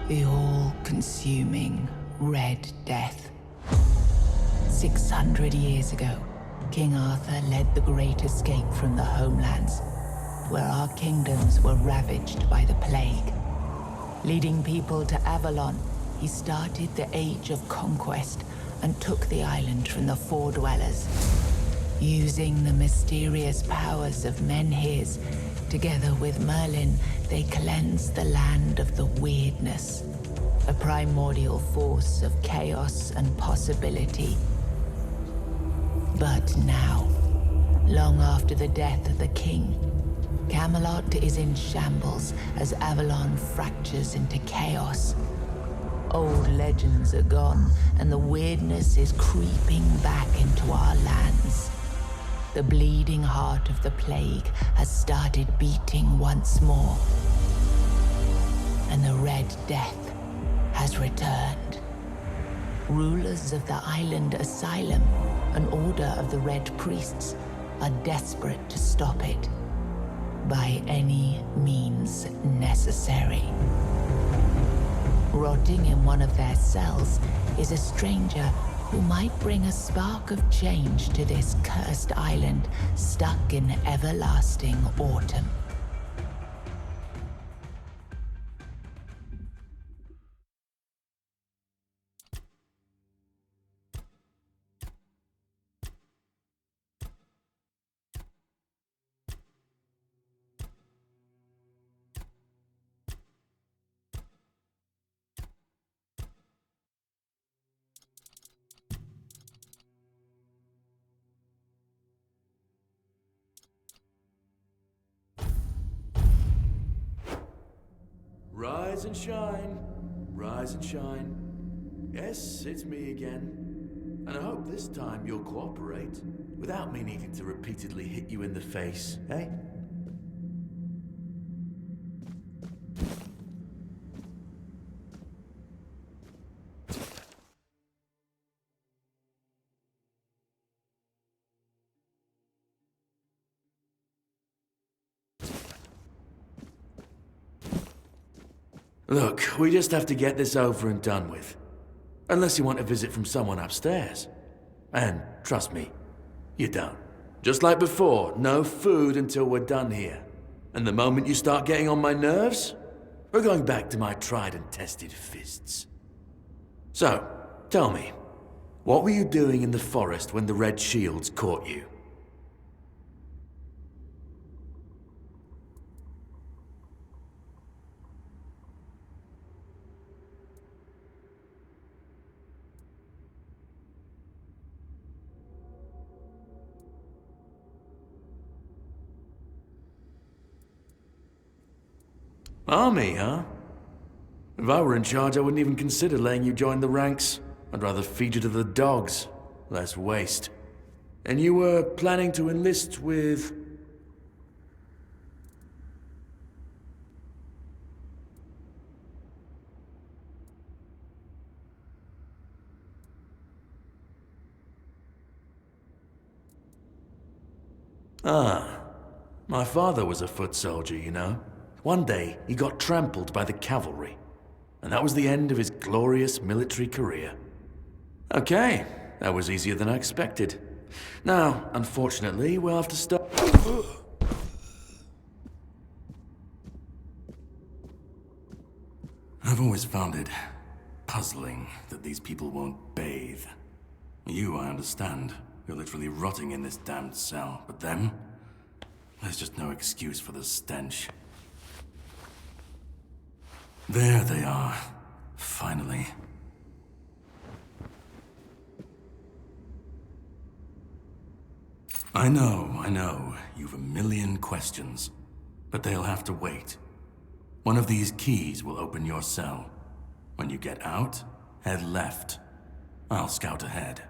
The all-consuming Red Death. 600 years ago, King Arthur led the Great Escape from the homelands, where our kingdoms were ravaged by the plague. Leading people to Avalon, he started the Age of Conquest and took the island from the Four Dwellers. Using the mysterious powers of Menhirs, together with Merlin, they cleansed the land of the weirdness, a primordial force of chaos and possibility. But now, long after the death of the king, Camelot is in shambles as Avalon fractures into chaos. Old legends are gone, and the weirdness is creeping back into our lands. The bleeding heart of the plague has started beating once more, and the Red Death has returned. Rulers of the island asylum, an order of the Red Priests, are desperate to stop it by any means necessary. Rotting in one of their cells is a stranger who might bring a spark of change to this cursed island stuck in everlasting autumn. Rise and shine, rise and shine. Yes, it's me again. And I hope this time you'll cooperate, without me needing to repeatedly hit you in the face, eh? Look, we just have to get this over and done with. Unless you want a visit from someone upstairs. And trust me, you don't. Just like before, no food until we're done here. And the moment you start getting on my nerves, we're going back to my tried and tested fists. So, tell me, what were you doing in the forest when the Red Shields caught you? Army, huh? If I were in charge, I wouldn't even consider letting you join the ranks. I'd rather feed you to the dogs. Less waste. And you were planning to enlist with... Ah, my father was a foot soldier, you know. One day, he got trampled by the cavalry, and that was the end of his glorious military career. Okay, that was easier than I expected. Now, unfortunately, we'll have to stop... I've always found it puzzling that these people won't bathe. You, I understand. You're literally rotting in this damned cell, but them? There's just no excuse for the stench. There they are, finally. I know, you've a million questions, but they'll have to wait. One of these keys will open your cell. When you get out, head left. I'll scout ahead.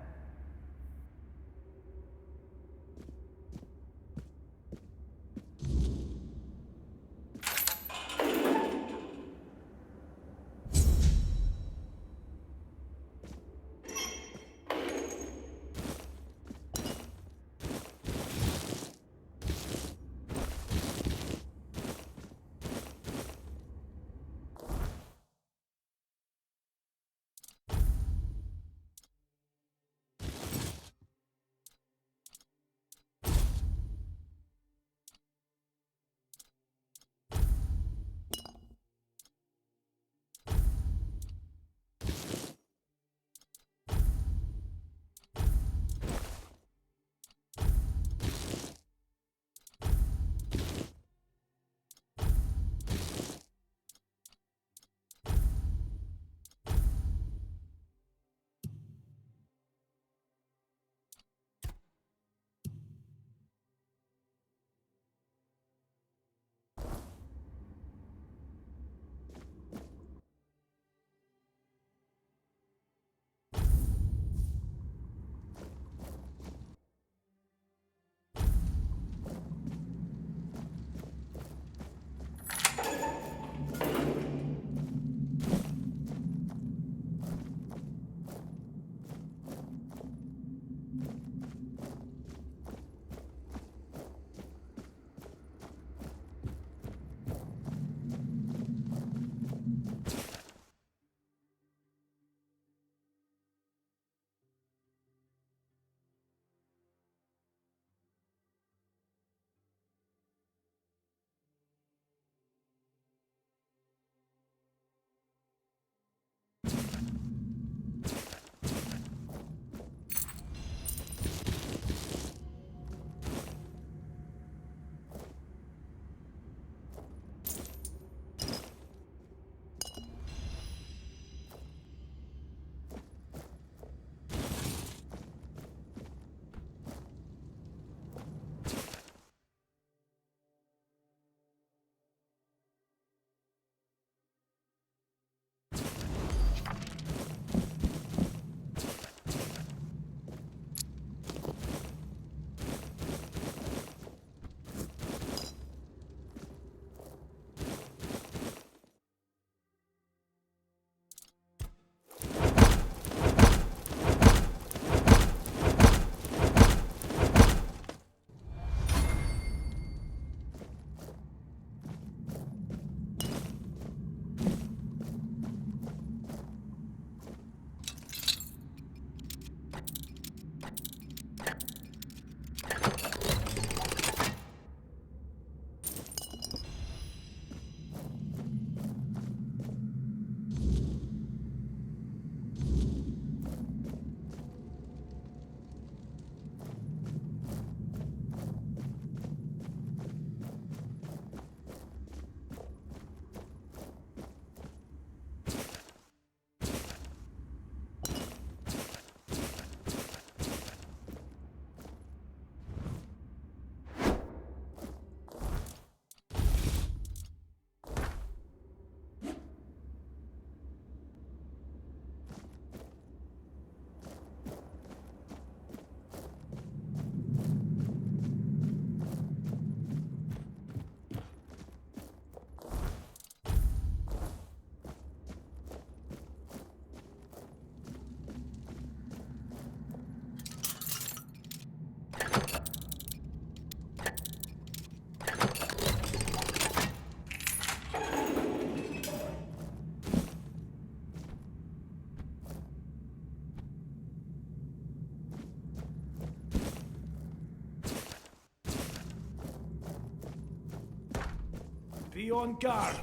Be on guard.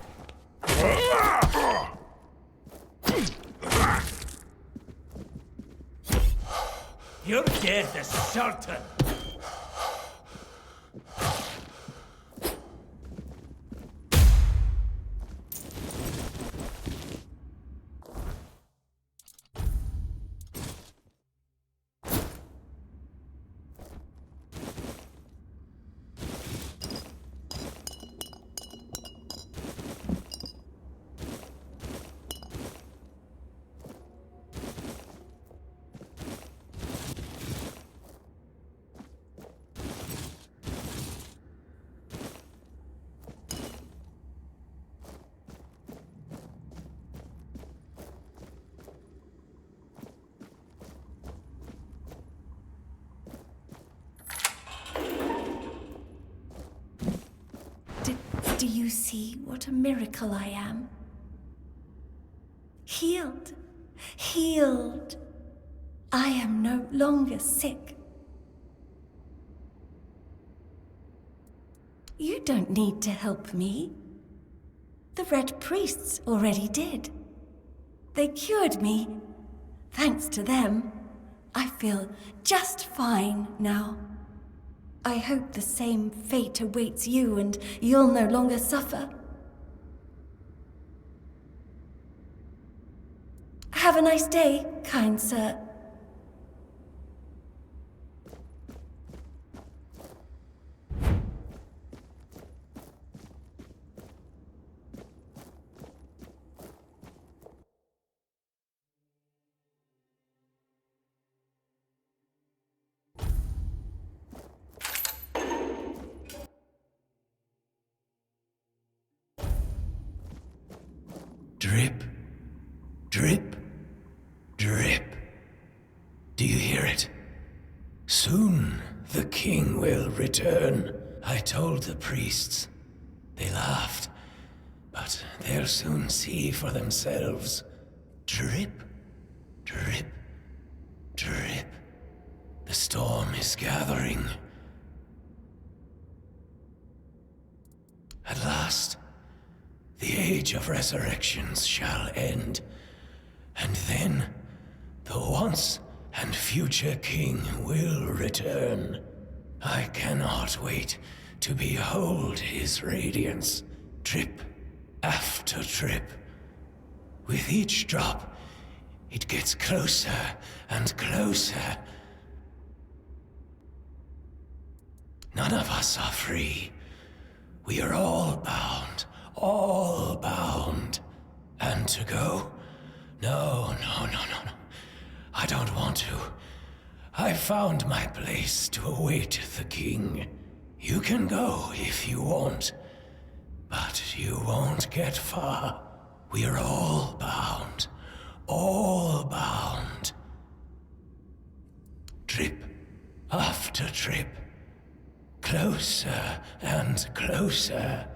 Your death is certain. Do you see what a miracle I am? Healed. Healed. I am no longer sick. You don't need to help me. The Red Priests already did. They cured me. Thanks to them, I feel just fine now. I hope the same fate awaits you and you'll no longer suffer. Have a nice day, kind sir. Drip, drip, drip. Do you hear it? Soon the king will return. I told the priests. They laughed, but they'll soon see for themselves. Drip, drip, drip. The storm is gathering. At last, the age of resurrections shall end, and then the once and future king will return. I cannot wait to behold his radiance, drip after drip. With each drop, it gets closer and closer. None of us are free. We are all bound. All bound. And to go? No. I don't want to. I found my place to await the king. You can go if you want, but you won't get far. We are all bound. All bound. Trip after trip. Closer and closer.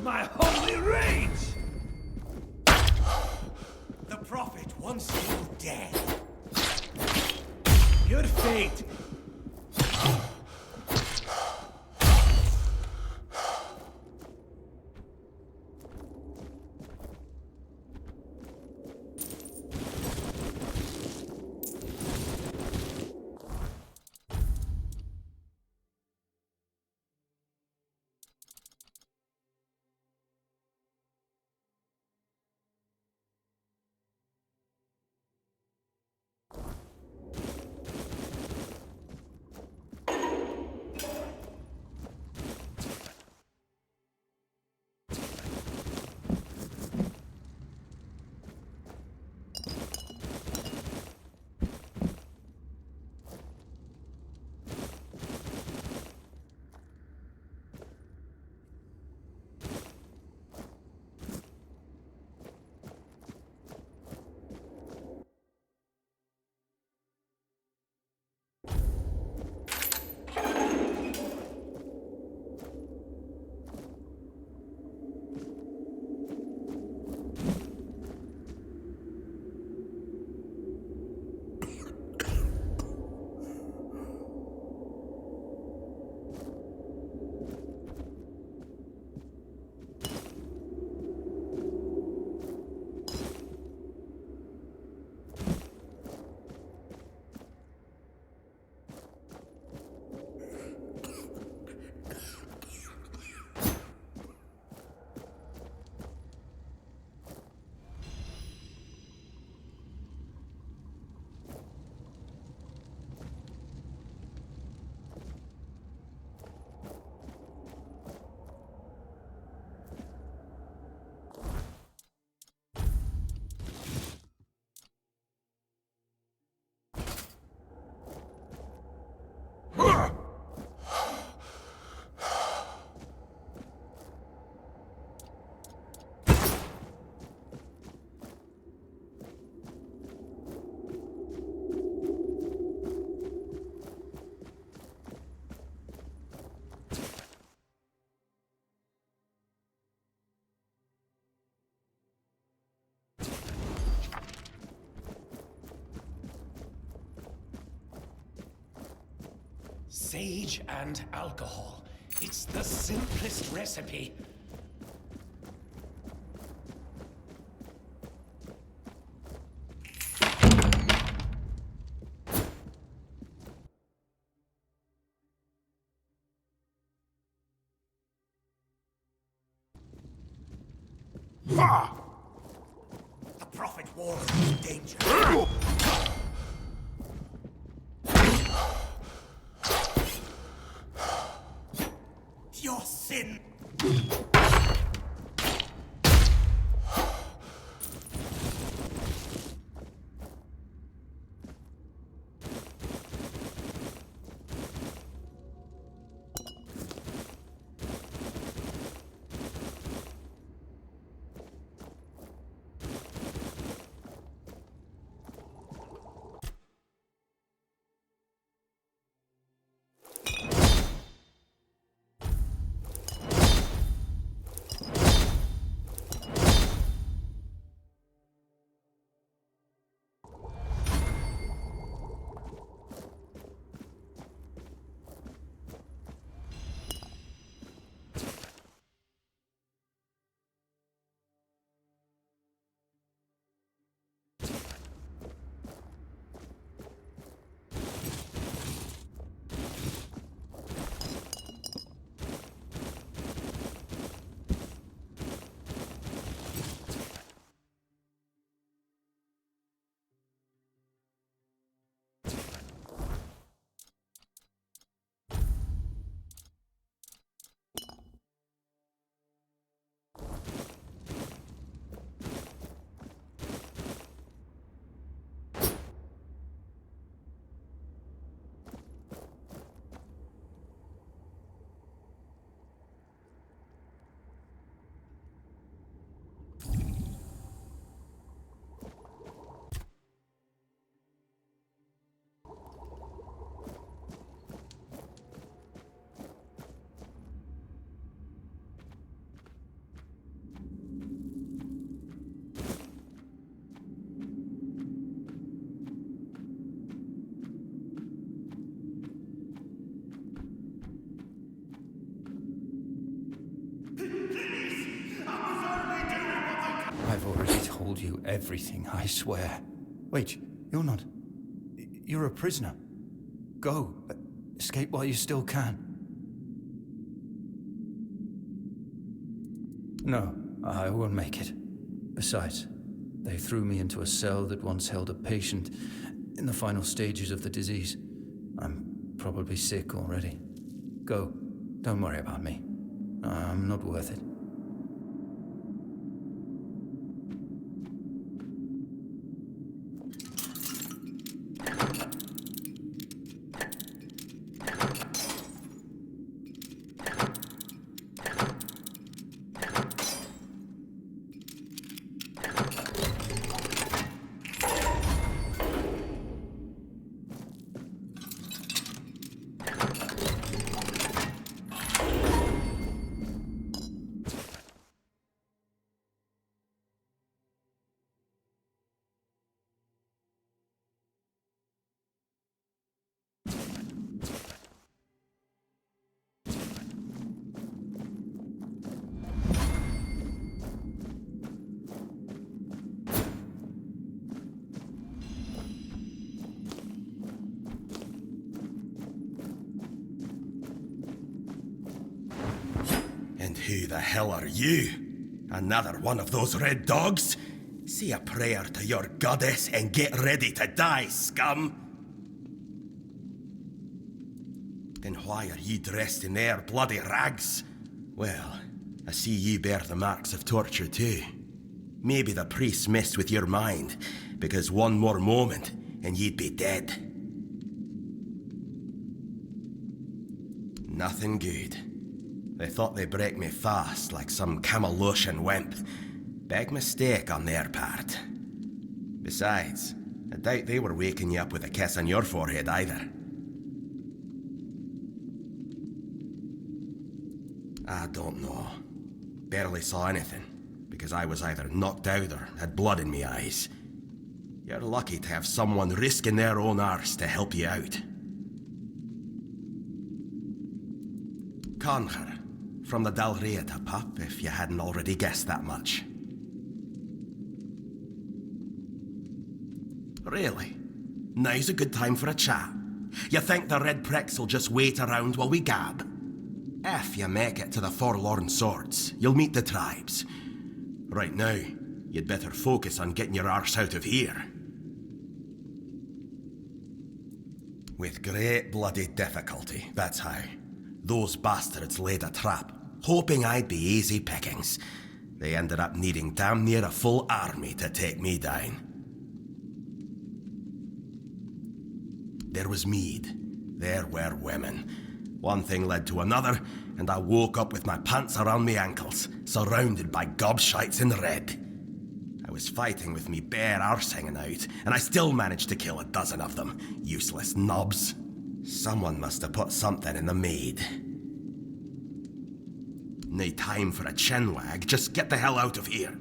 My holy rage! The prophet once still dead. Your fate. Sage and alcohol. It's the simplest recipe. The prophet warns of danger. Your sin. I've already told you everything, I swear. Wait, you're not... You're a prisoner. Go. Escape while you still can. No, I won't make it. Besides, they threw me into a cell that once held a patient in the final stages of the disease. I'm probably sick already. Go. Don't worry about me. I'm not worth it. Who the hell are you? Another one of those red dogs? Say a prayer to your goddess and get ready to die, scum! Then why are ye dressed in their bloody rags? Well, I see ye bear the marks of torture too. Maybe the priests messed with your mind, because one more moment and ye'd be dead. Nothing good. They thought they'd break me fast, like some Camelotian wimp. Big mistake on their part. Besides, I doubt they were waking you up with a kiss on your forehead either. I don't know. Barely saw anything, because I was either knocked out or had blood in me eyes. You're lucky to have someone risking their own arse to help you out. Conquer, from the Dalrieta pup, if you hadn't already guessed that much. Really? Now's a good time for a chat. You think the red pricks will just wait around while we gab? If you make it to the Forlorn Swords, you'll meet the tribes. Right now, you'd better focus on getting your arse out of here. With great bloody difficulty, that's how. Those bastards laid a trap, hoping I'd be easy pickings. They ended up needing damn near a full army to take me down. There was mead. There were women. One thing led to another, and I woke up with my pants around my ankles, surrounded by gobshites in red. I was fighting with me bare arse hanging out, and I still managed to kill a dozen of them. Useless knobs. Someone must have put something in the mead. No time for a chinwag, just get the hell out of here.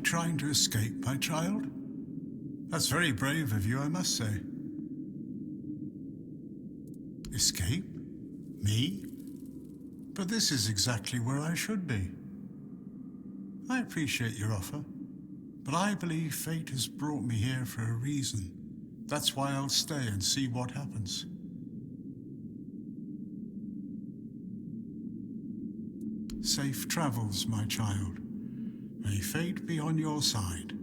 Trying to escape, my child? That's very brave of you, I must say. Escape? Me? But this is exactly where I should be. I appreciate your offer, but I believe fate has brought me here for a reason. That's why I'll stay and see what happens. Safe travels, my child. May fate be on your side.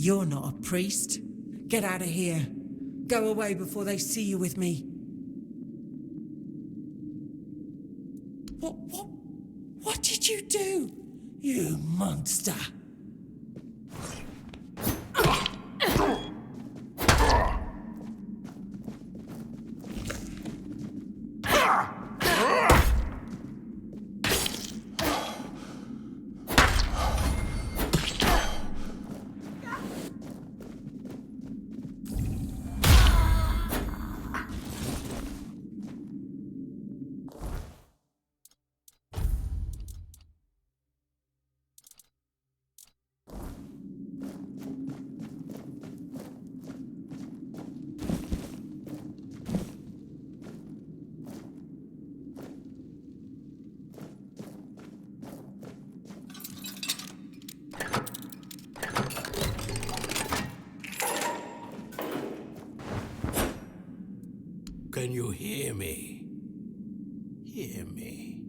You're not a priest. Get out of here. Go away before they see you with me. What did you do? You monster. Can you hear me? Hear me.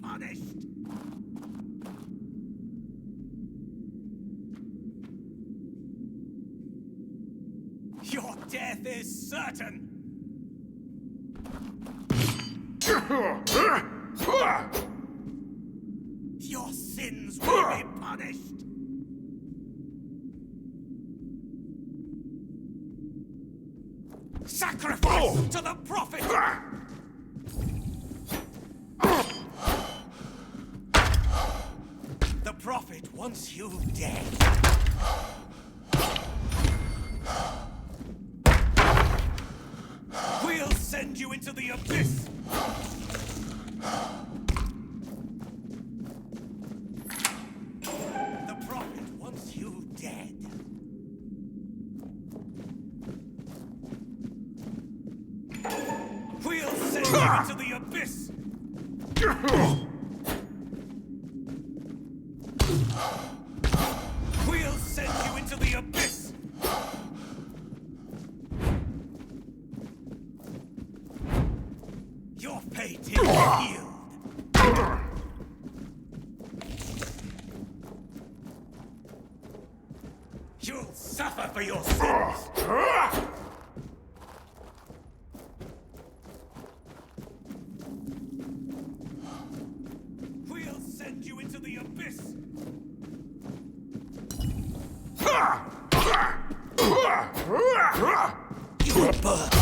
punished! Your death is certain! Your sins will be punished! Sacrifice to the prophet! The prophet wants you dead. We'll send you into the abyss! The prophet wants you dead. We'll send you into the abyss! We'll send you into the abyss! Your fate is sealed. You'll suffer for your sins! We'll send you into the abyss! Your birth!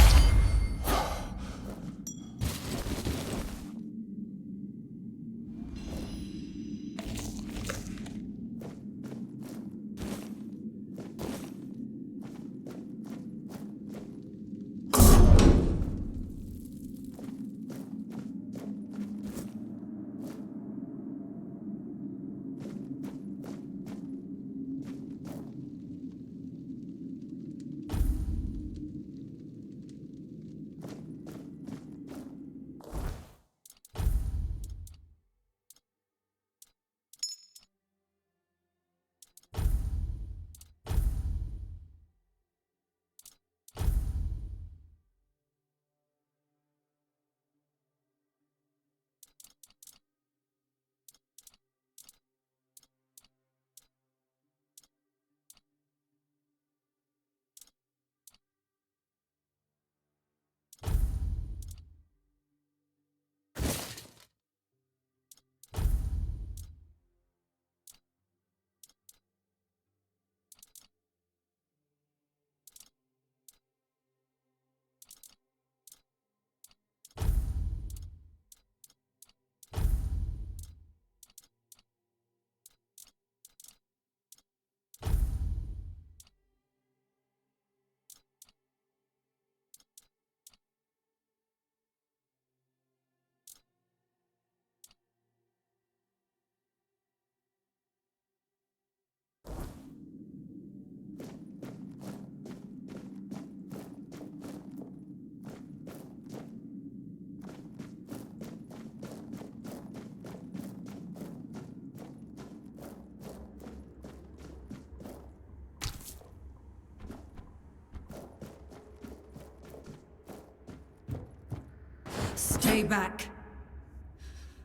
Stay back.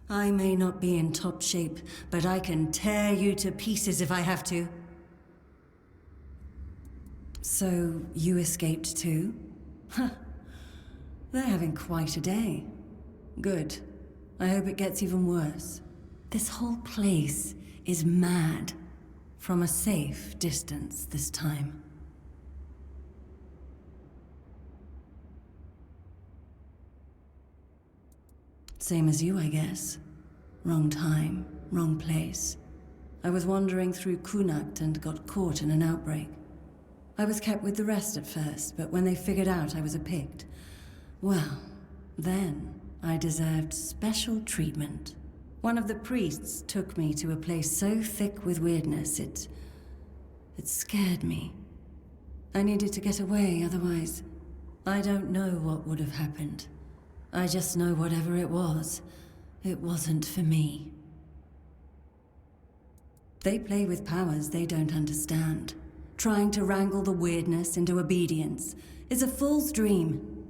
I may not be in top shape, but I can tear you to pieces if I have to. So, you escaped too? Huh. They're having quite a day. Good. I hope it gets even worse. This whole place is mad. From a safe distance this time. Same as you, I guess. Wrong time, wrong place. I was wandering through Kunakt and got caught in an outbreak. I was kept with the rest at first, but when they figured out I was a Pict, well, then I deserved special treatment. One of the priests took me to a place so thick with weirdness, it scared me. I needed to get away, otherwise, I don't know what would have happened. I just know whatever it wasn't for me. They play with powers they don't understand. Trying to wrangle the weirdness into obedience is a fool's dream.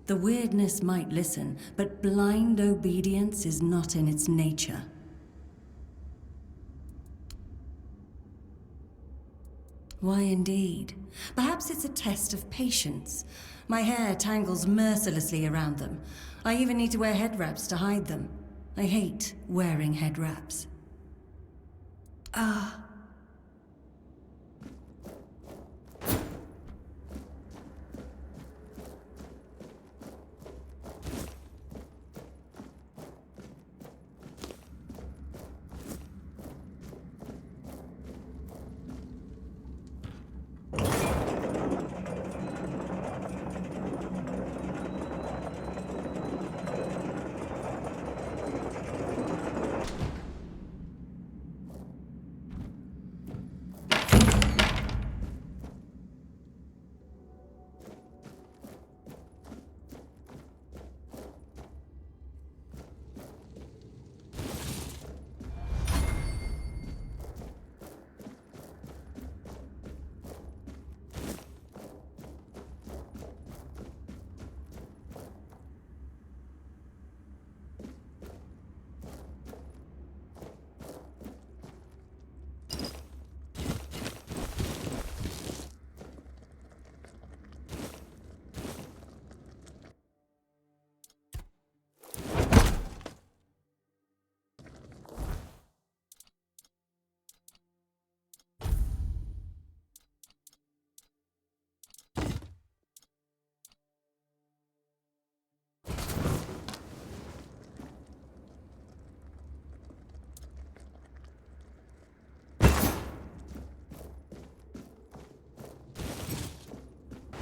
The weirdness might listen, but blind obedience is not in its nature. Why indeed? Perhaps it's a test of patience. My hair tangles mercilessly around them. I even need to wear head wraps to hide them. I hate wearing head wraps. Ah.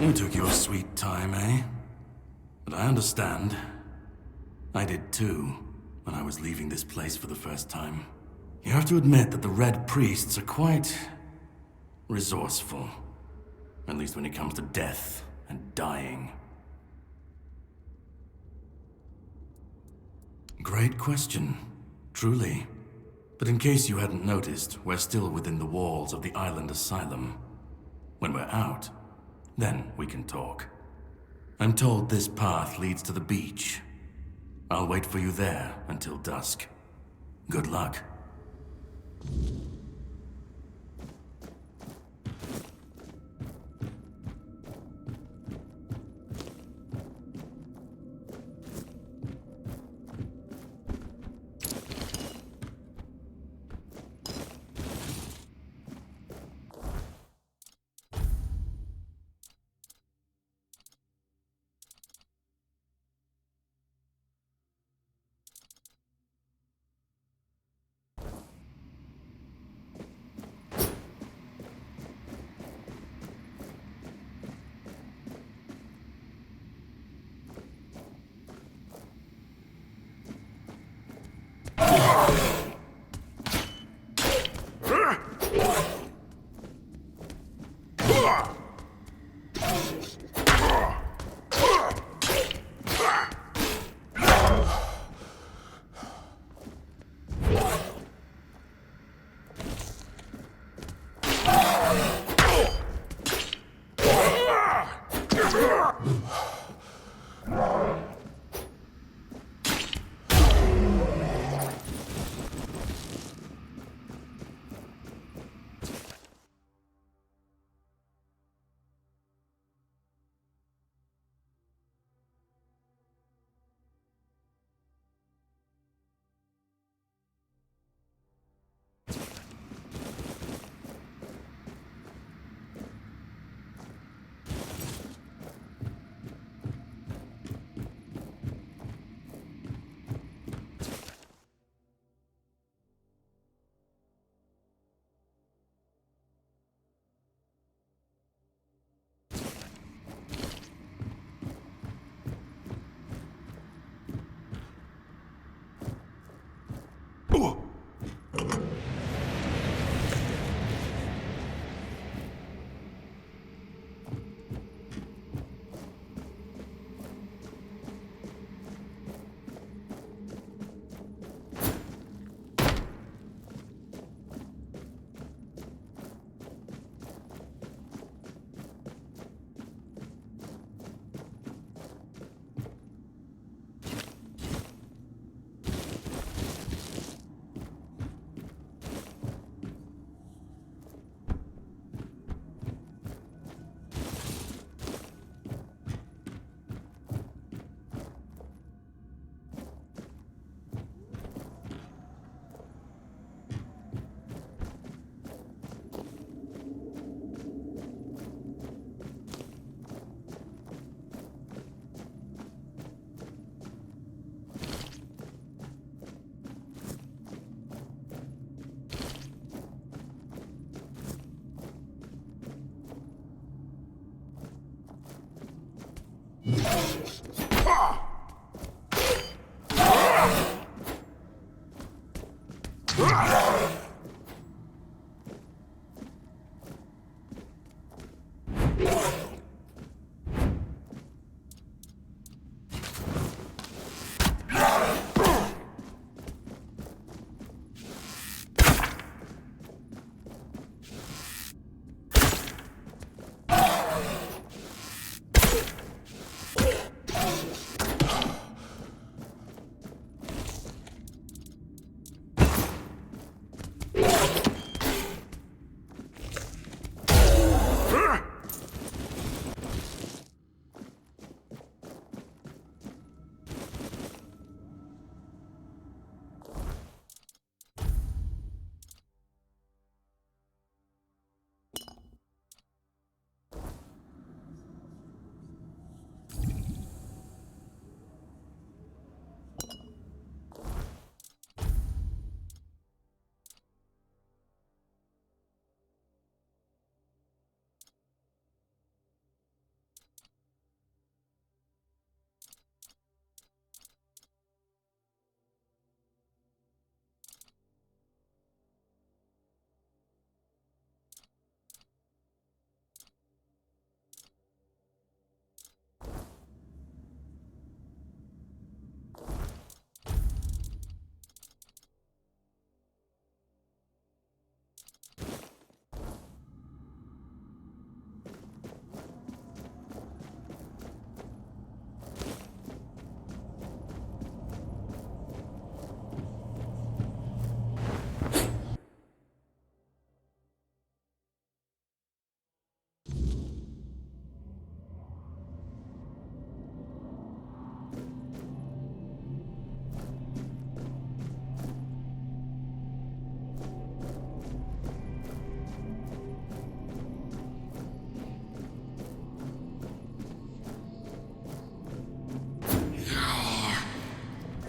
You took your sweet time, eh? But I understand. I did too, when I was leaving this place for the first time. You have to admit that the Red Priests are quite resourceful. At least when it comes to death and dying. Great question, truly. But in case you hadn't noticed, we're still within the walls of the island asylum. When we're out, then we can talk. I'm told this path leads to the beach. I'll wait for you there until dusk. Good luck.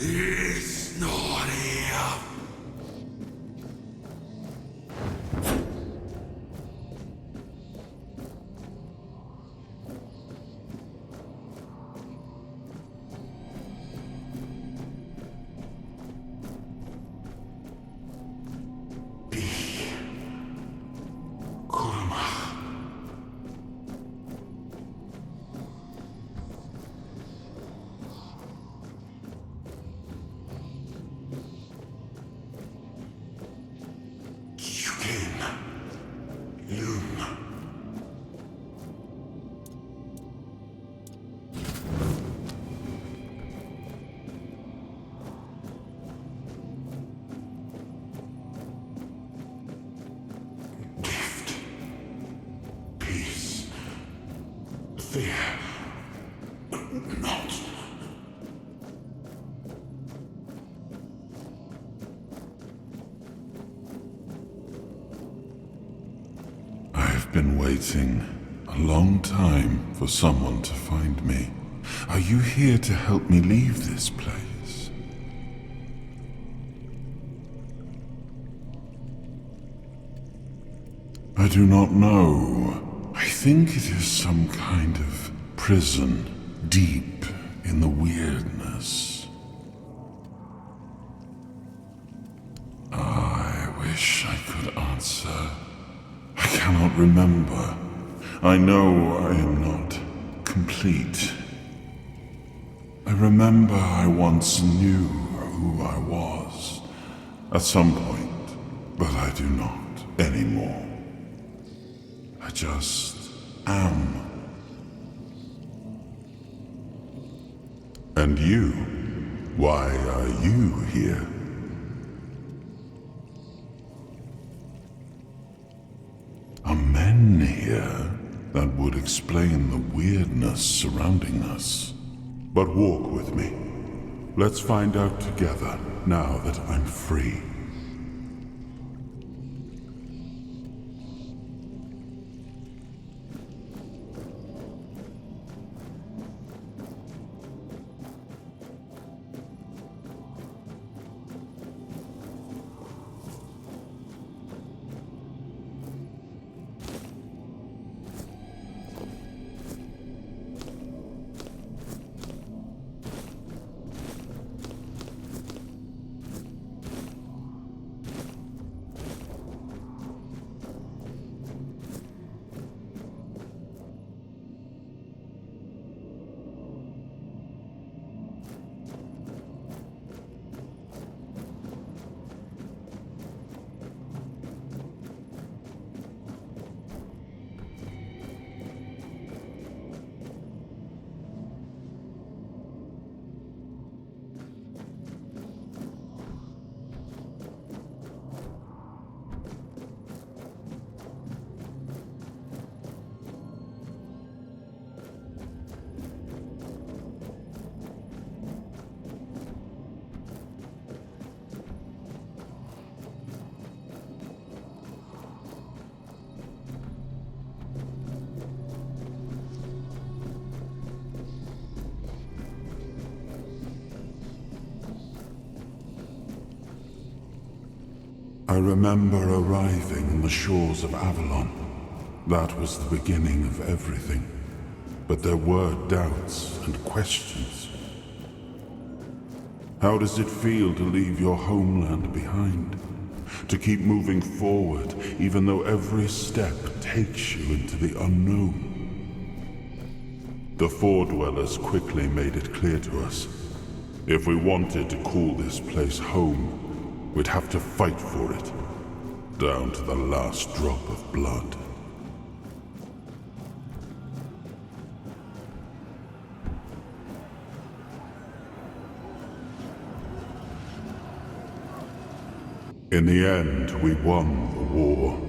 It's not here. I've been waiting a long time for someone to find me. Are you here to help me leave this place? I do not know. I think it is some kind of prison deep in the weirdness. I wish I could answer. I cannot remember. I know I am not complete. I remember I once knew who I was at some point, but I do not anymore. I just am. And you? Why are you here? Are men here? That would explain the weirdness surrounding us. But walk with me. Let's find out together, now that I'm free. I remember arriving on the shores of Avalon. That was the beginning of everything. But there were doubts and questions. How does it feel to leave your homeland behind? To keep moving forward, even though every step takes you into the unknown? The Four Dwellers quickly made it clear to us. If we wanted to call this place home, we'd have to fight for it, down to the last drop of blood. In the end, we won the war.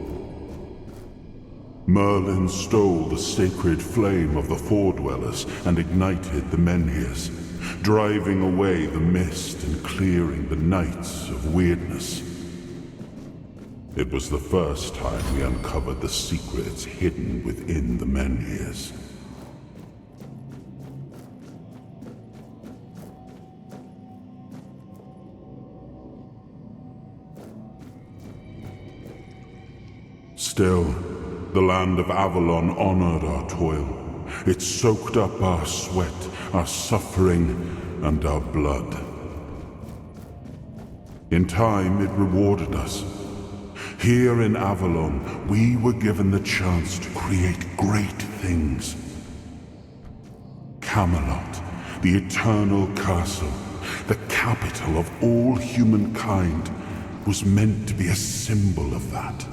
Merlin stole the sacred flame of the Four Dwellers and ignited the Menhirs, driving away the mist and clearing the nights of weirdness. It was the first time we uncovered the secrets hidden within the Menhirs. Still, the land of Avalon honored our toil. It soaked up our sweat, our suffering, and our blood. In time, it rewarded us. Here in Avalon, we were given the chance to create great things. Camelot, the eternal castle, the capital of all humankind, was meant to be a symbol of that.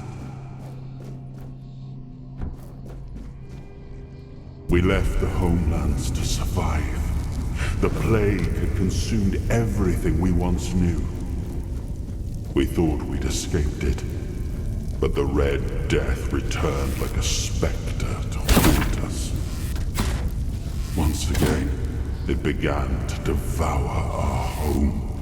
We left the homelands to survive. The plague had consumed everything we once knew. We thought we'd escaped it, but the Red Death returned like a specter to haunt us. Once again, it began to devour our home.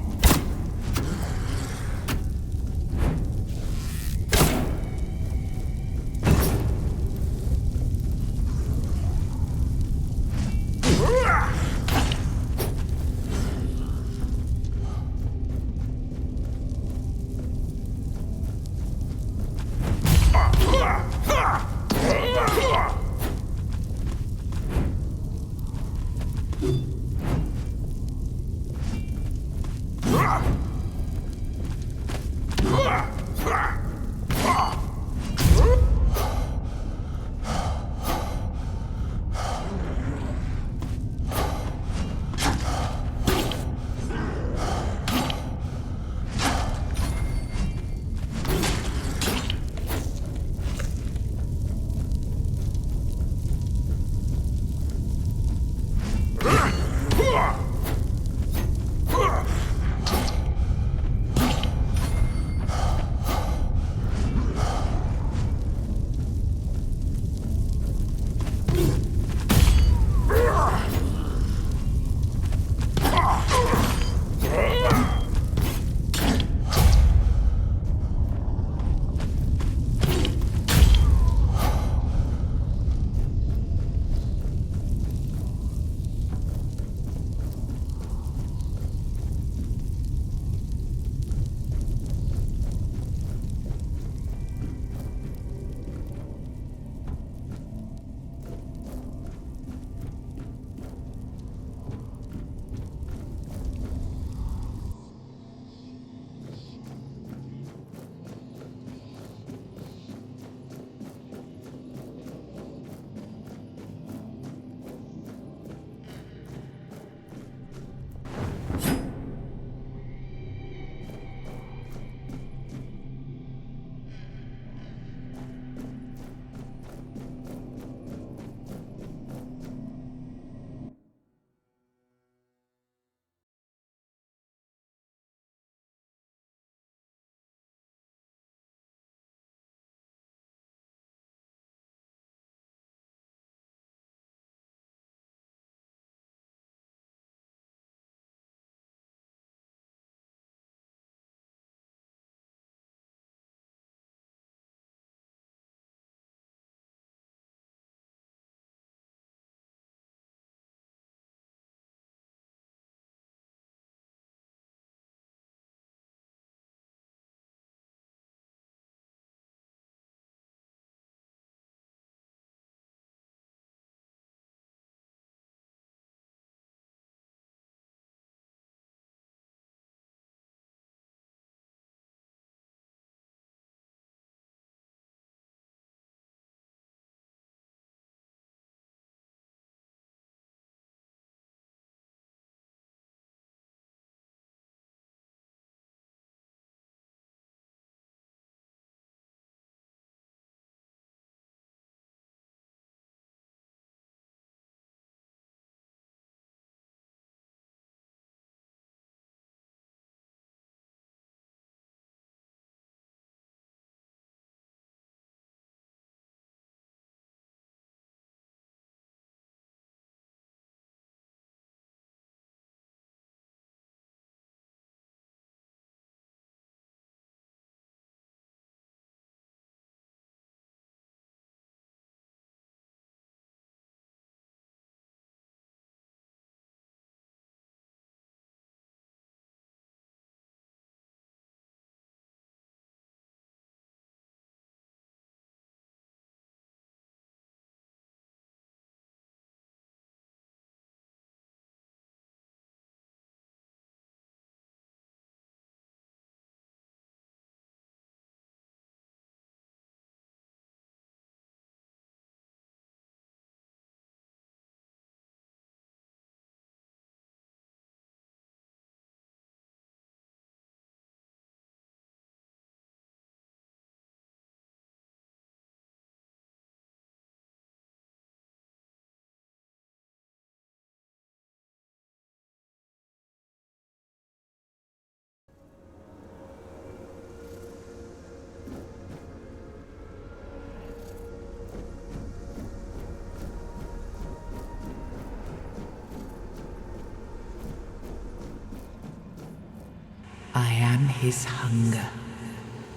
I am his hunger,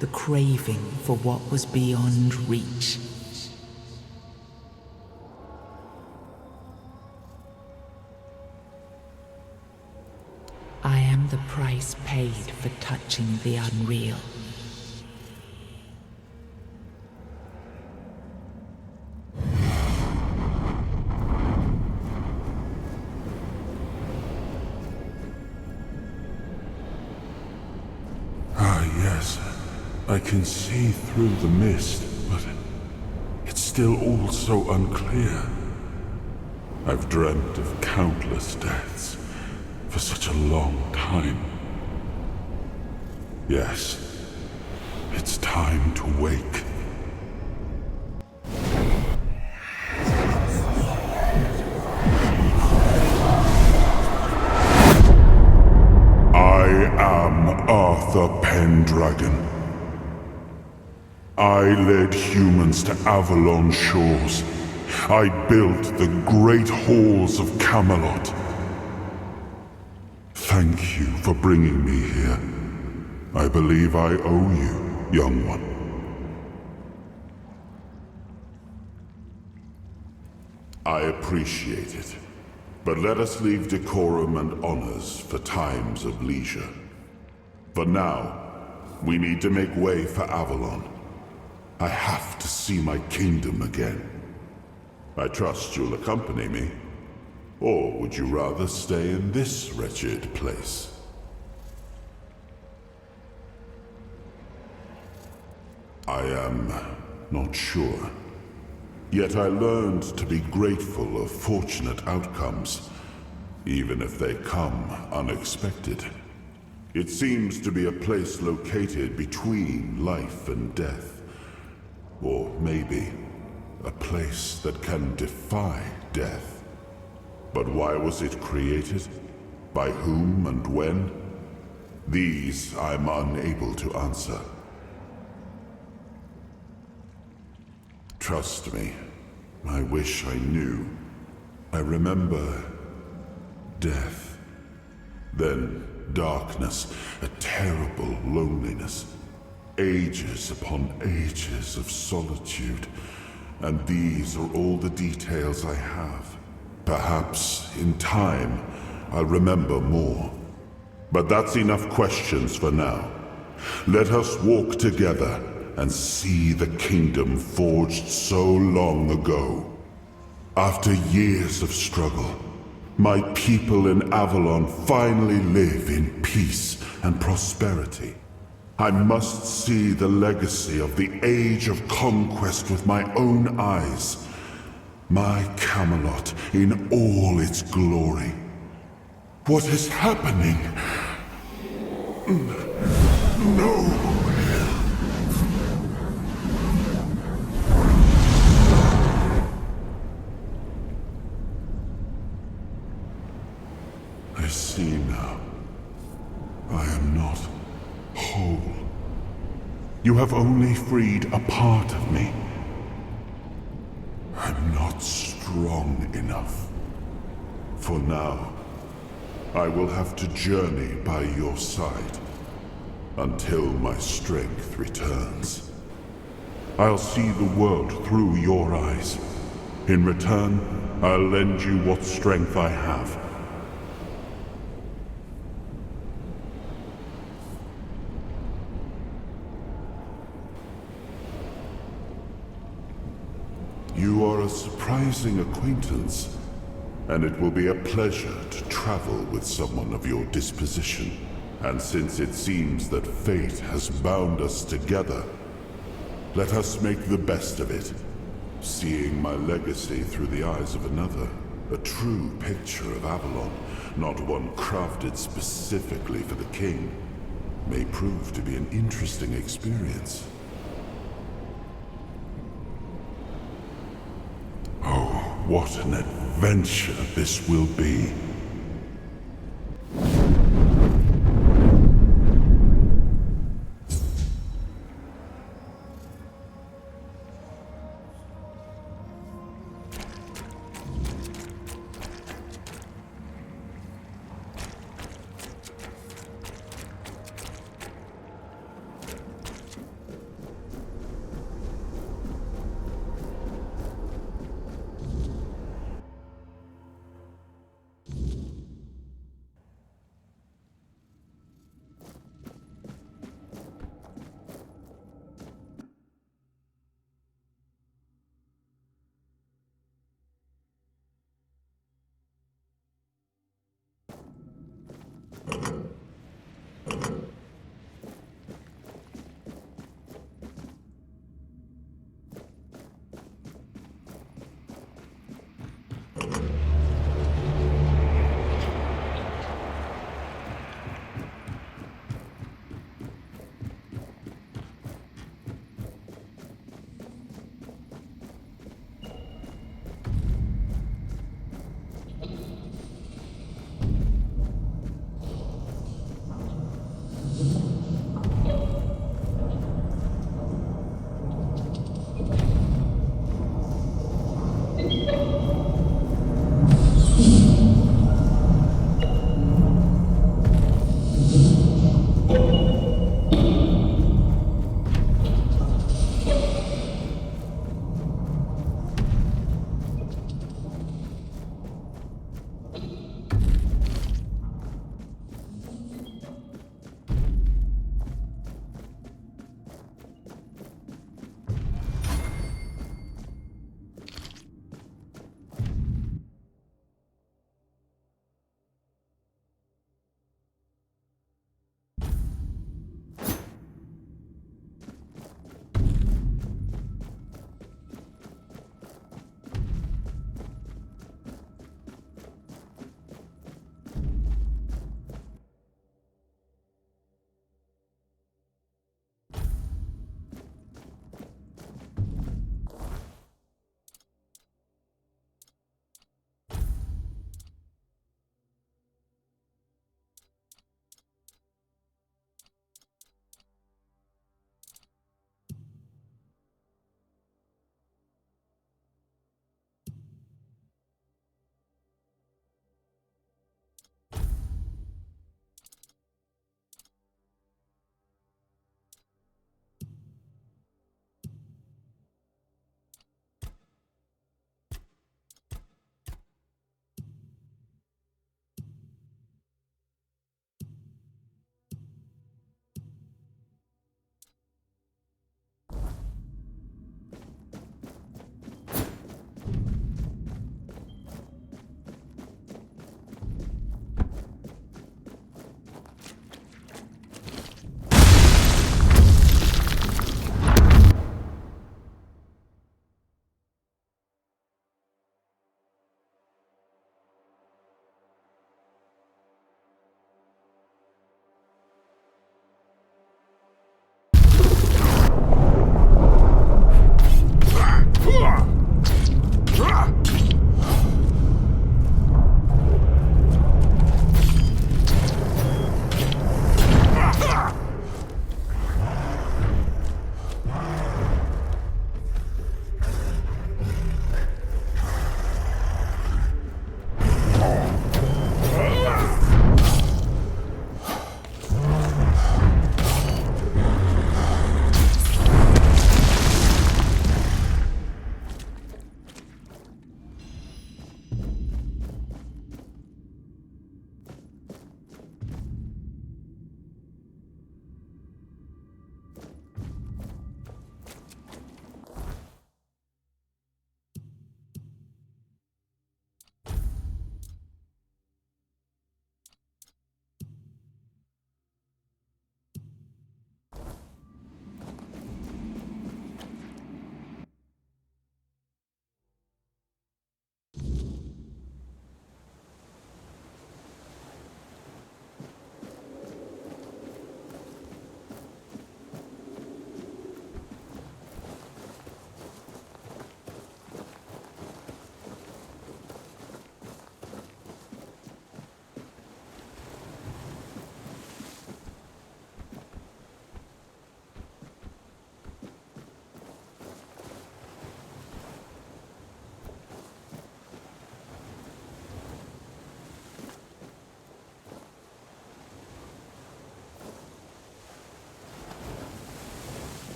the craving for what was beyond reach. I am the price paid for touching the unreal. Yes, I can see through the mist, but it's still all so unclear. I've dreamt of countless deaths for such a long time. Yes, it's time to wake. I am Arthur Pendragon. I led humans to Avalon shores. I built the great halls of Camelot. Thank you for bringing me here. I believe I owe you, young one. I appreciate it. But let us leave decorum and honors for times of leisure. For now, we need to make way for Avalon. I have to see my kingdom again. I trust you'll accompany me. Or would you rather stay in this wretched place? I am not sure. Yet I learned to be grateful of fortunate outcomes, even if they come unexpected. It seems to be a place located between life and death. Or maybe a place that can defy death. But why was it created? By whom and when? These I'm unable to answer. Trust me, I wish I knew. I remember death, then darkness, a terrible loneliness, ages upon ages of solitude, and these are all the details I have. Perhaps, in time, I'll remember more. But that's enough questions for now. Let us walk together and see the kingdom forged so long ago. After years of struggle, my people in Avalon finally live in peace and prosperity. I must see the legacy of the Age of Conquest with my own eyes. My Camelot in all its glory. What is happening? No! I see now. I am not whole. You have only freed a part of me. I'm not strong enough. For now, I will have to journey by your side until my strength returns. I'll see the world through your eyes. In return, I'll lend you what strength I have. You are a surprising acquaintance, and it will be a pleasure to travel with someone of your disposition. And since it seems that fate has bound us together, let us make the best of it. Seeing my legacy through the eyes of another, a true picture of Avalon, not one crafted specifically for the king, may prove to be an interesting experience. What an adventure this will be.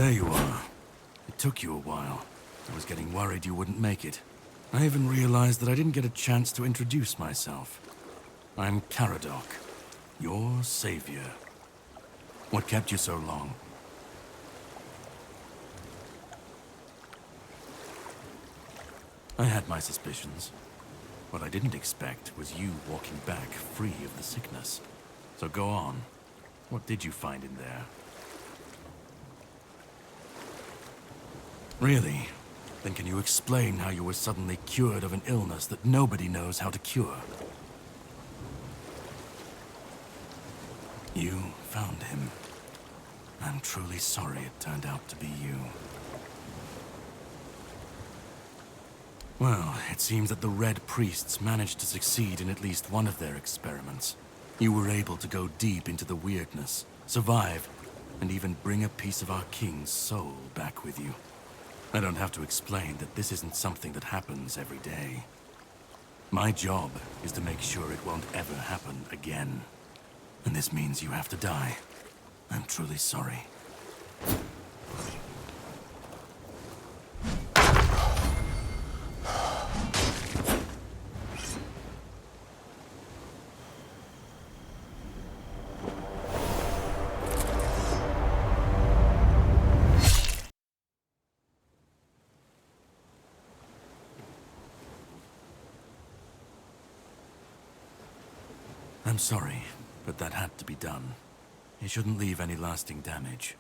There you are. It took you a while. I was getting worried you wouldn't make it. I even realized that I didn't get a chance to introduce myself. I'm Karadok, your savior. What kept you so long? I had my suspicions. What I didn't expect was you walking back free of the sickness. So go on. What did you find in there? Really? Then can you explain how you were suddenly cured of an illness that nobody knows how to cure? You found him. I'm truly sorry it turned out to be you. Well, it seems that the Red Priests managed to succeed in at least one of their experiments. You were able to go deep into the weirdness, survive, and even bring a piece of our king's soul back with you. I don't have to explain that this isn't something that happens every day. My job is to make sure it won't ever happen again. And this means you have to die. I'm truly sorry. I'm sorry, but that had to be done. It shouldn't leave any lasting damage.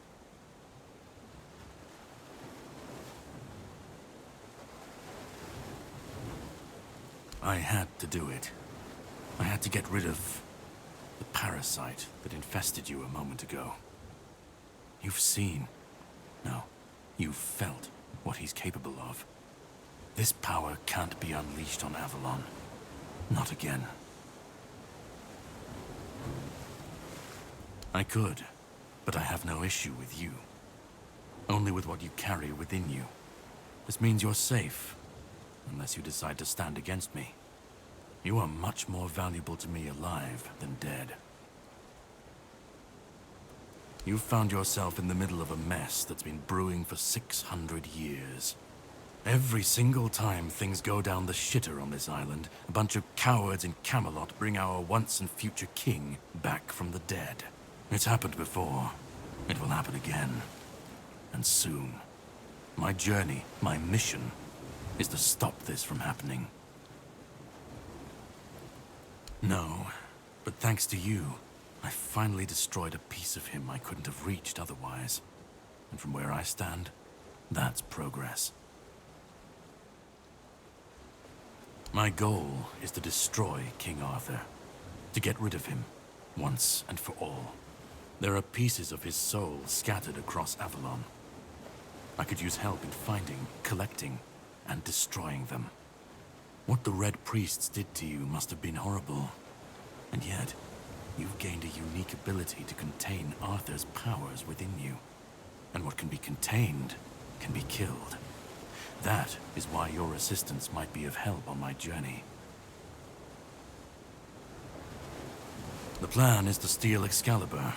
I had to do it. I had to get rid of the parasite that infested you a moment ago. You've seen, no, you've felt what he's capable of. This power can't be unleashed on Avalon. Not again. I could, but I have no issue with you. Only with what you carry within you. This means you're safe, unless you decide to stand against me. You are much more valuable to me alive than dead. You've found yourself in the middle of a mess that's been brewing for 600 years. Every single time things go down the shitter on this island, a bunch of cowards in Camelot bring our once and future king back from the dead. It's happened before. It will happen again. And soon. My journey, my mission, is to stop this from happening. No, but thanks to you, I finally destroyed a piece of him I couldn't have reached otherwise. And from where I stand, that's progress. My goal is to destroy King Arthur. To get rid of him, once and for all. There are pieces of his soul scattered across Avalon. I could use help in finding, collecting, and destroying them. What the Red Priests did to you must have been horrible. And yet, you've gained a unique ability to contain Arthur's powers within you. And what can be contained can be killed. That is why your assistance might be of help on my journey. The plan is to steal Excalibur.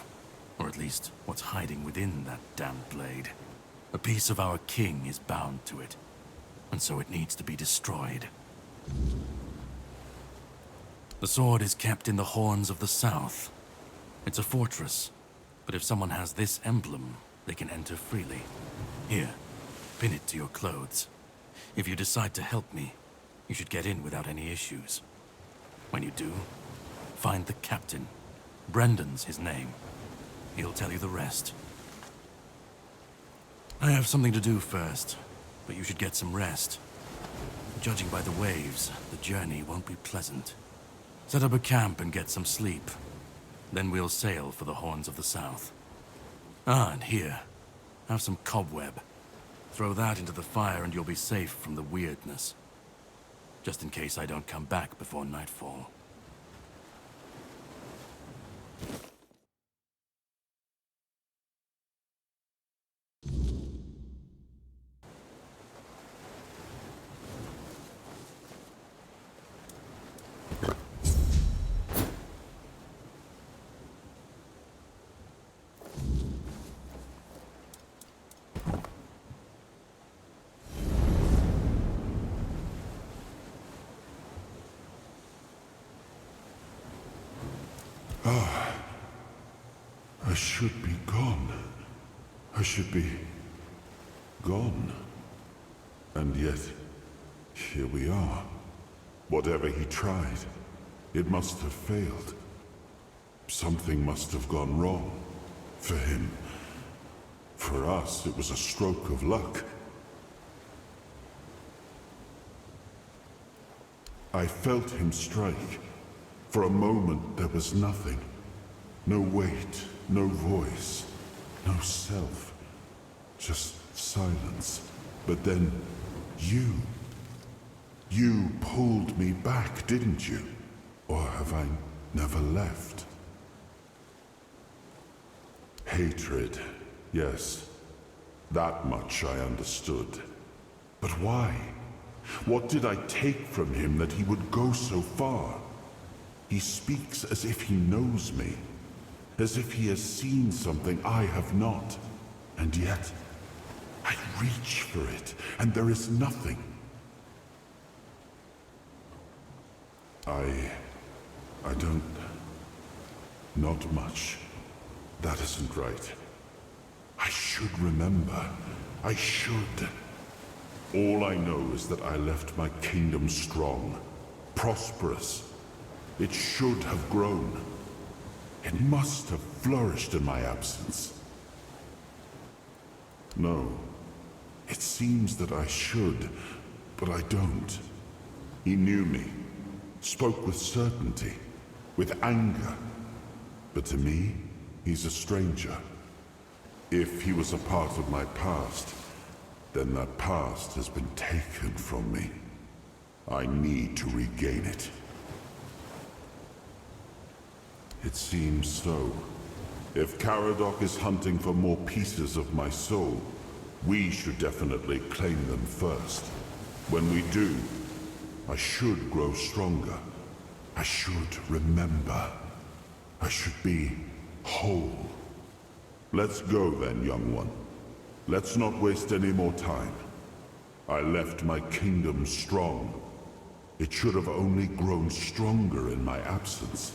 Or at least, what's hiding within that damned blade. A piece of our king is bound to it, and so it needs to be destroyed. The sword is kept in the Horns of the South. It's a fortress, but if someone has this emblem, they can enter freely. Here, pin it to your clothes. If you decide to help me, you should get in without any issues. When you do, find the captain. Brendan's his name. He'll tell you the rest. I have something to do first, but you should get some rest. Judging by the waves, the journey won't be pleasant. Set up a camp and get some sleep. Then we'll sail for the Horns of the South. Ah, and here, have some cobweb. Throw that into the fire and you'll be safe from the weirdness. Just in case I don't come back before nightfall. I should be gone. I should be gone. And yet, here we are. Whatever he tried, it must have failed. Something must have gone wrong. For him. For us, it was a stroke of luck. I felt him strike. For a moment, there was nothing. No weight, no voice, no self. Just silence. But then, you pulled me back, didn't you? Or have I never left? Hatred, yes. That much I understood. But why? What did I take from him that he would go so far? He speaks as if he knows me. As if he has seen something I have not. And yet, I reach for it, and there is nothing. I don't... Not much. That isn't right. I should remember. I should. All I know is that I left my kingdom strong, prosperous. It should have grown. It must have flourished in my absence. No. It seems that I should, but I don't. He knew me, spoke with certainty, with anger. But to me, he's a stranger. If he was a part of my past, then that past has been taken from me. I need to regain it. It seems so. If Karadok is hunting for more pieces of my soul, we should definitely claim them first. When we do, I should grow stronger. I should remember. I should be whole. Let's go then, young one. Let's not waste any more time. I left my kingdom strong. It should have only grown stronger in my absence.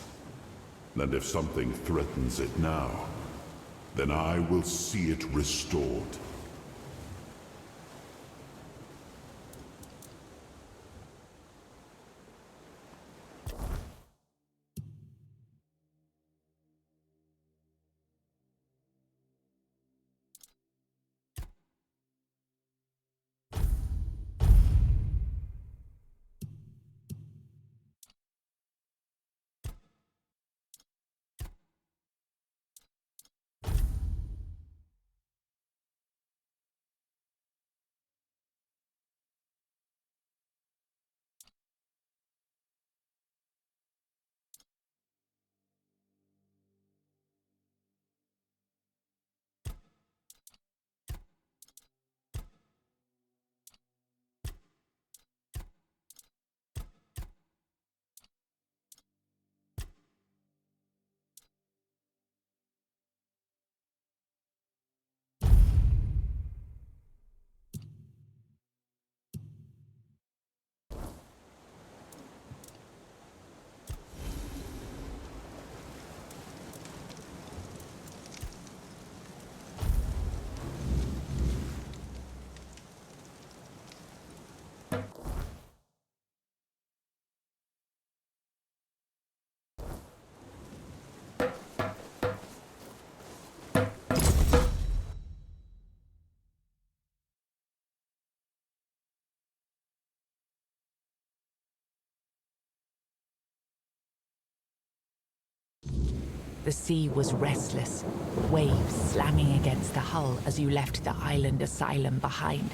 And if something threatens it now, then I will see it restored. The sea was restless, waves slamming against the hull as you left the island asylum behind.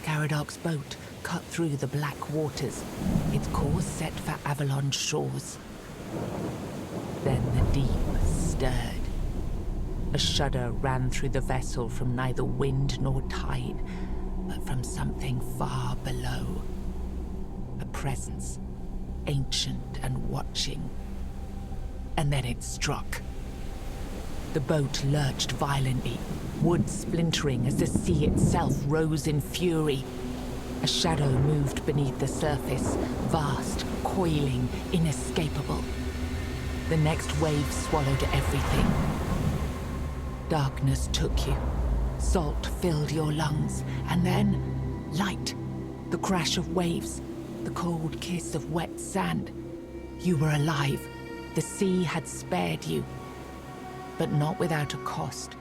Karadok's boat cut through the black waters, its course set for Avalon's shores. Then the deep stirred. A shudder ran through the vessel from neither wind nor tide, but from something far below. A presence, ancient and watching. And then it struck. The boat lurched violently, wood splintering as the sea itself rose in fury. A shadow moved beneath the surface, vast, coiling, inescapable. The next wave swallowed everything. Darkness took you. Salt filled your lungs, and then light. The crash of waves, the cold kiss of wet sand. You were alive. The sea had spared you, but not without a cost.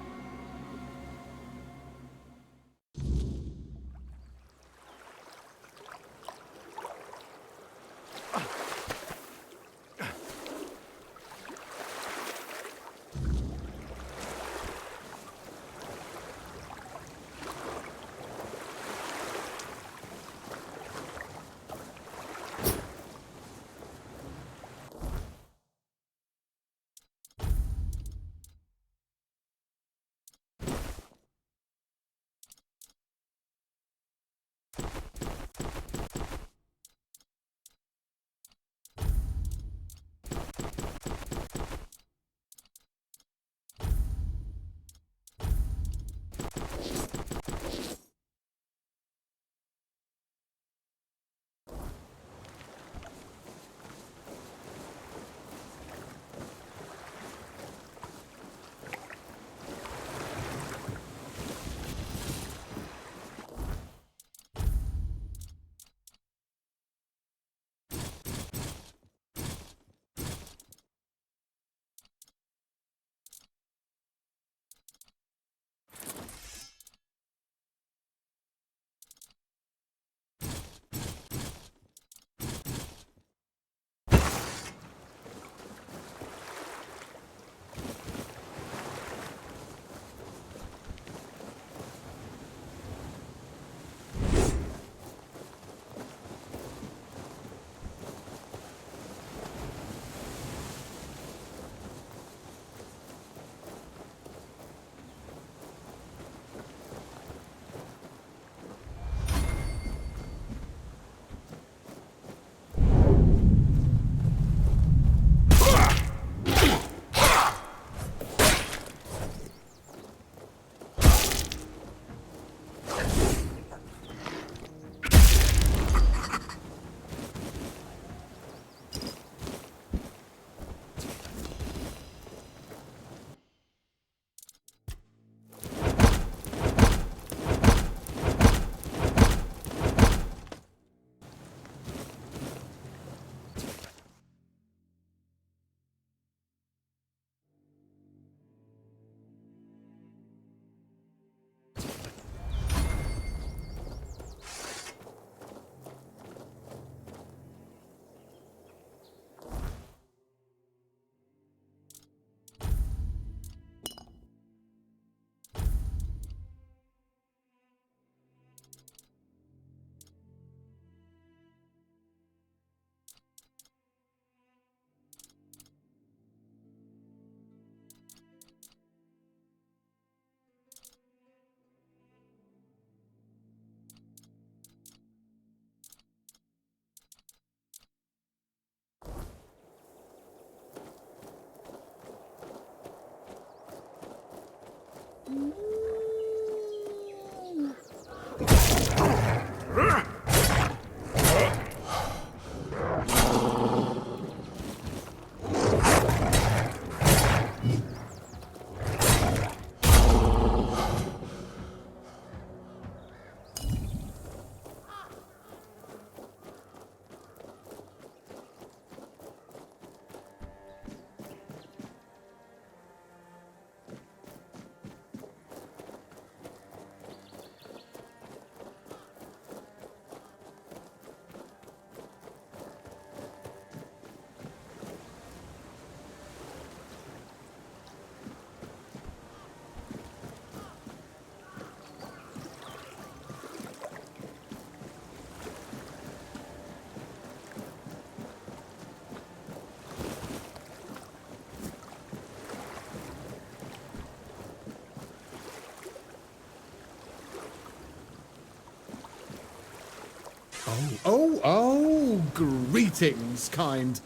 Greetings, kind,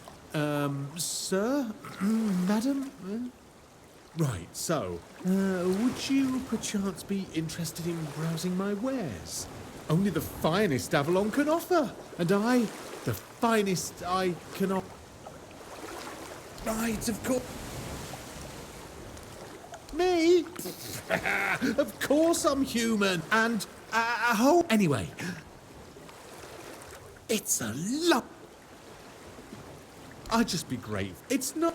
sir? Madam? Right, so, would you perchance be interested in browsing my wares? Only the finest Avalon can offer, and I, the finest I can offer. Right, of course. Me? Of course I'm human. And a whole. Anyway. It's a lot. I'd just be grateful. It's not.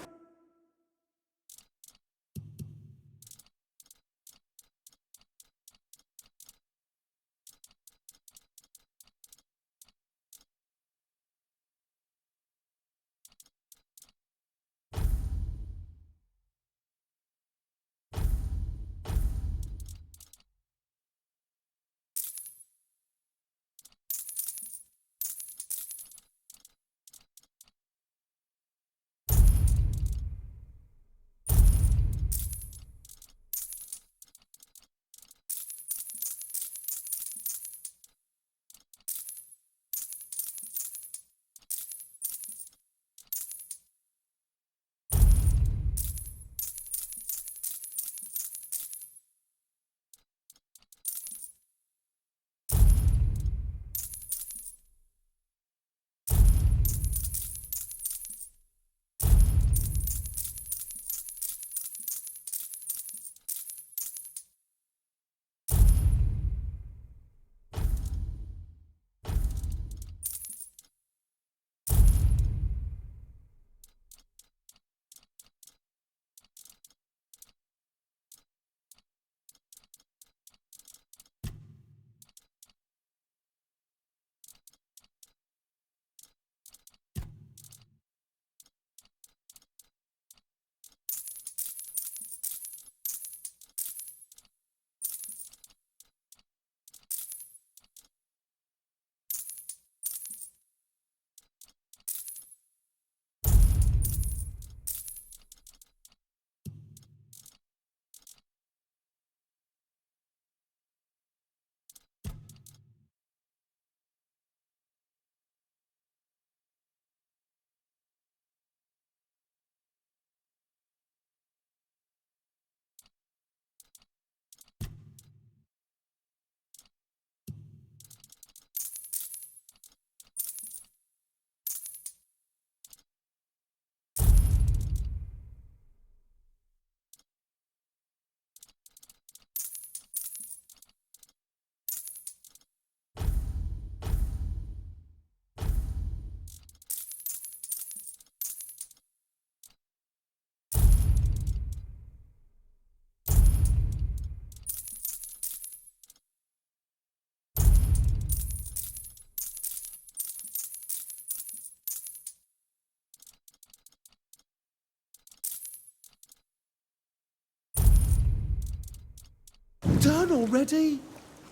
Done already?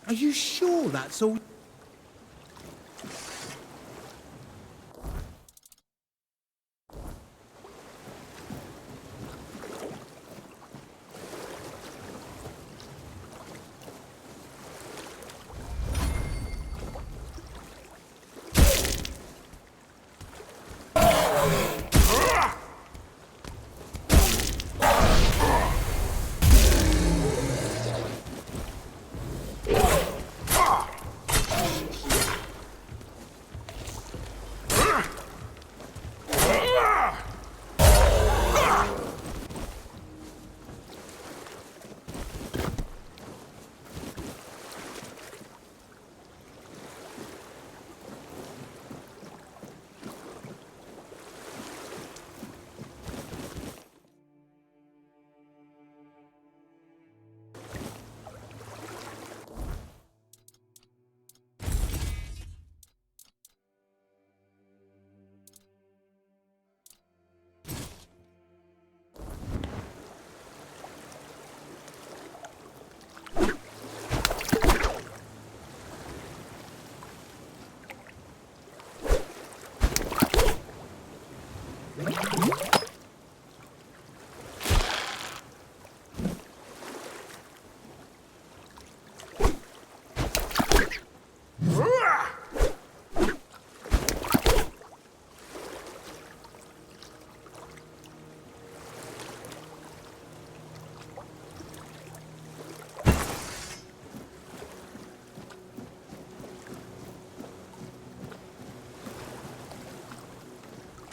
Are you sure that's all?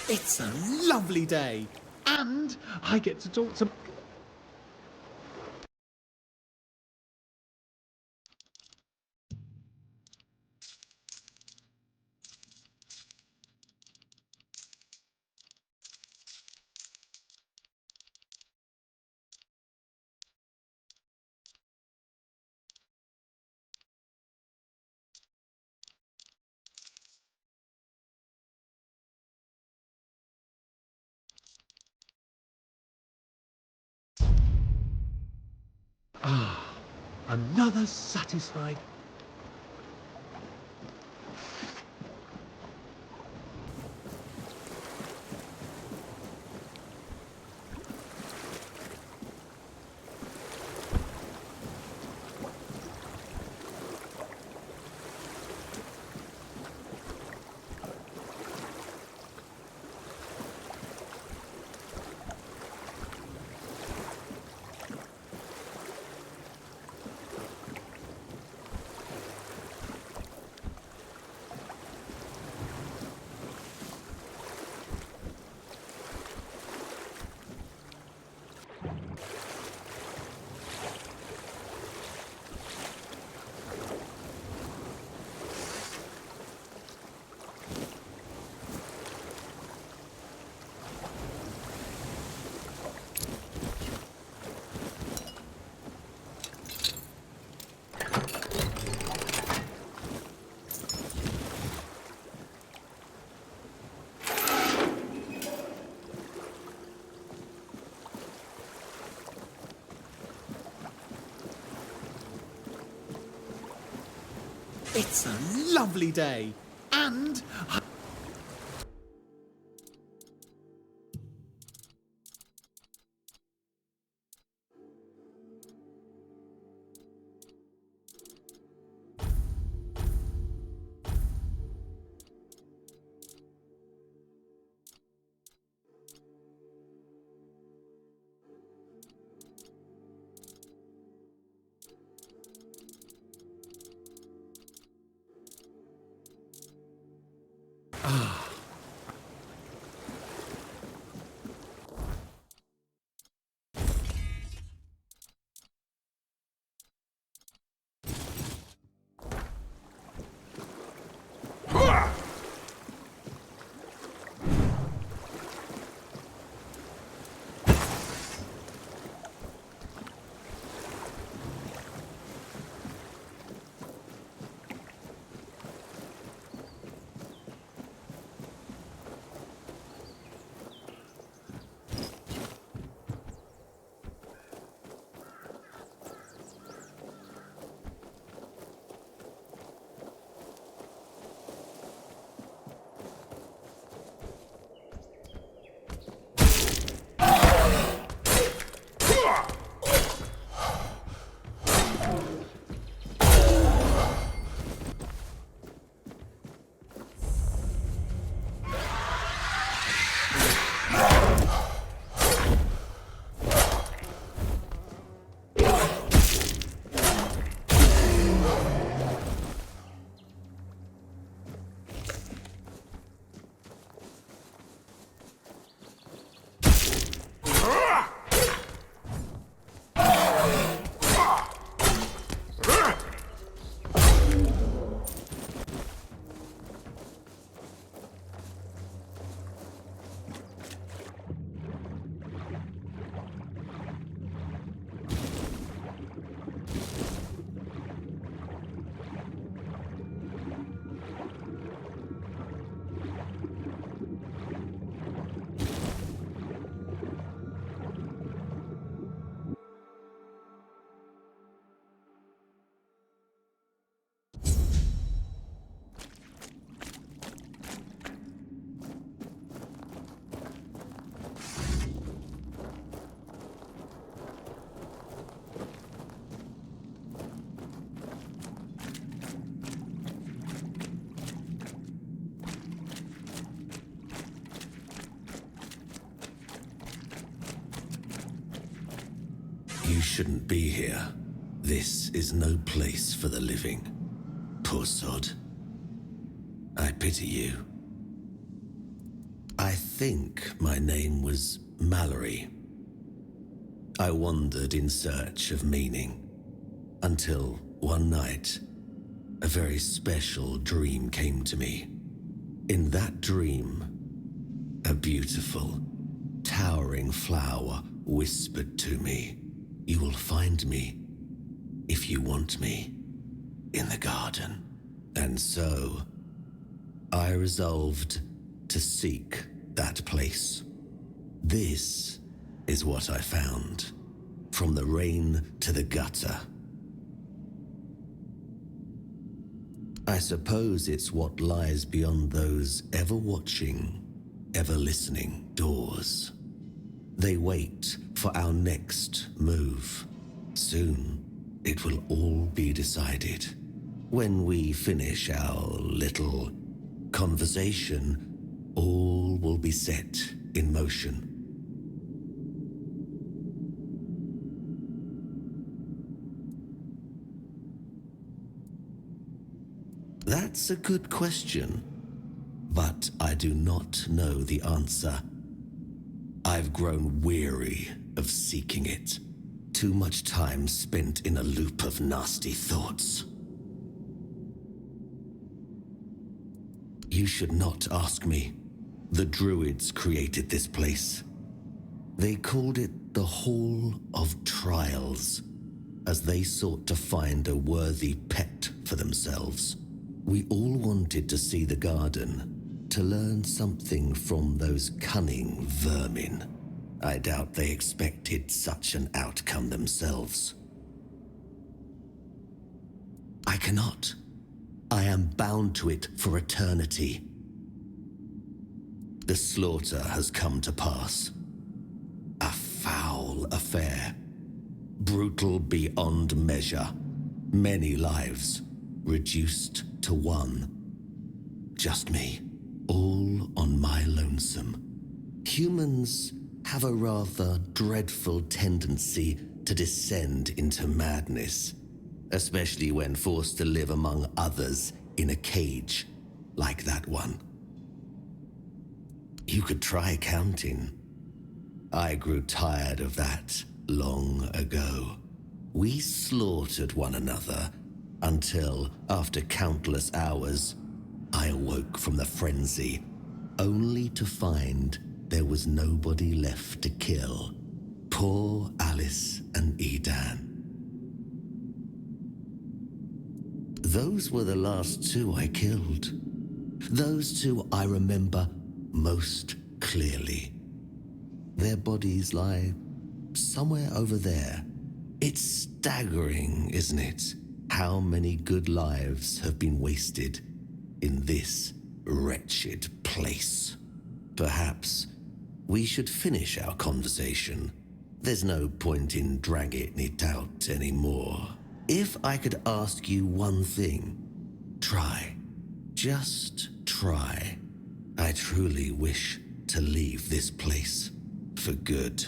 It's a lovely day. and I get to talk to... Another satisfied... It's a lovely day, and... You shouldn't be here. This is no place for the living. Poor sod. I pity you. I think my name was Mallory. I wandered in search of meaning, until one night, a very special dream came to me. In that dream, a beautiful, towering flower whispered to me, "You will find me, if you want me, in the garden." And so, I resolved to seek that place. This is what I found, from the rain to the gutter. I suppose it's what lies beyond those ever-watching, ever-listening doors. They wait for our next move. Soon, it will all be decided. When we finish our little conversation, all will be set in motion. That's a good question, but I do not know the answer. I've grown weary of seeking it. Too much time spent in a loop of nasty thoughts. You should not ask me. The Druids created this place. They called it the Hall of Trials, as they sought to find a worthy pet for themselves. We all wanted to see the garden, to learn something from those cunning vermin. I doubt they expected such an outcome themselves. I cannot. I am bound to it for eternity. The slaughter has come to pass. A foul affair. Brutal beyond measure. Many lives reduced to one. Just me, all on my lonesome. Humans have a rather dreadful tendency to descend into madness, especially when forced to live among others in a cage like that one. You could try counting. I grew tired of that long ago. We slaughtered one another until, after countless hours, I awoke from the frenzy, only to find there was nobody left to kill. Poor Alice and Edan. Those were the last two I killed. Those two I remember most clearly. Their bodies lie somewhere over there. It's staggering, isn't it? How many good lives have been wasted in this wretched place. Perhaps we should finish our conversation. There's no point in dragging it out anymore. If I could ask you one thing, try. Just try. I truly wish to leave this place for good.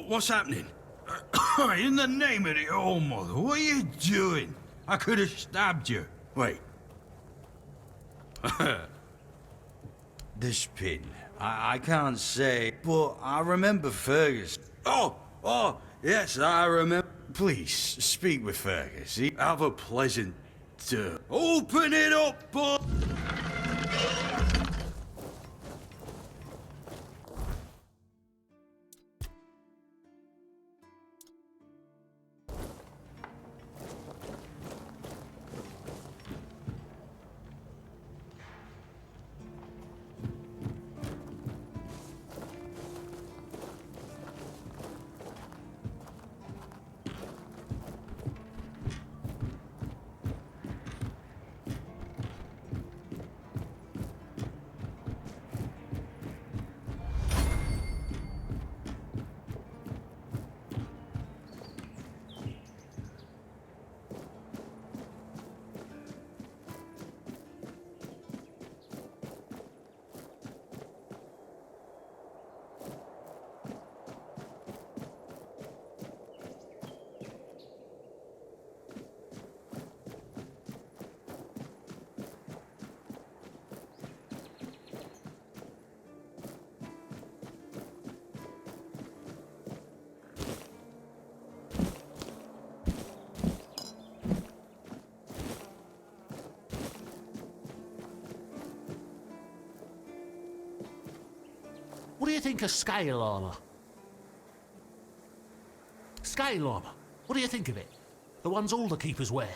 What's happening? In the name of the All Mother, what are you doing? I could have stabbed you. Wait. This pin, I can't say, but I remember Fergus. Oh, yes, I remember. Please, speak with Fergus. Have a pleasant... Open it up, boy! What do you think of scale armor? Scale armor. What do you think of it? The ones all the keepers wear.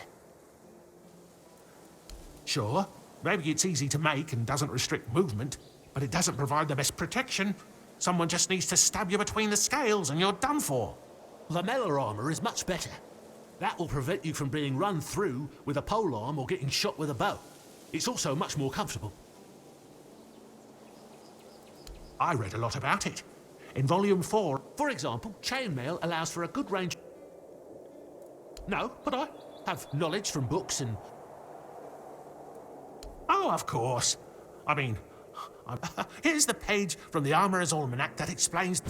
Sure, maybe it's easy to make and doesn't restrict movement, but it doesn't provide the best protection. Someone just needs to stab you between the scales and you're done for. The metal armor is much better. That will prevent you from being run through with a polearm or getting shot with a bow. It's also much more comfortable. I read a lot about it. In Volume 4, for example, chainmail allows for a good range... No, but I have knowledge from books and... Oh, of course. I mean, here's the page from the Armourer's Almanac that explains...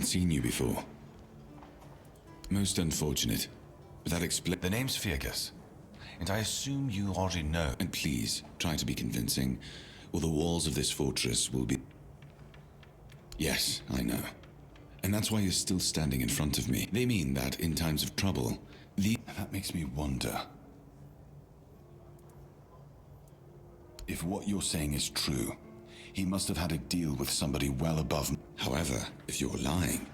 seen you before. Most unfortunate. But that explains... The name's Fergus, and I assume you already know. And please, try to be convincing, or the walls of this fortress will be... Yes, I know. And that's why you're still standing in front of me. They mean that in times of trouble, That makes me wonder. If what you're saying is true, he must have had a deal with somebody well above... However, if you're lying,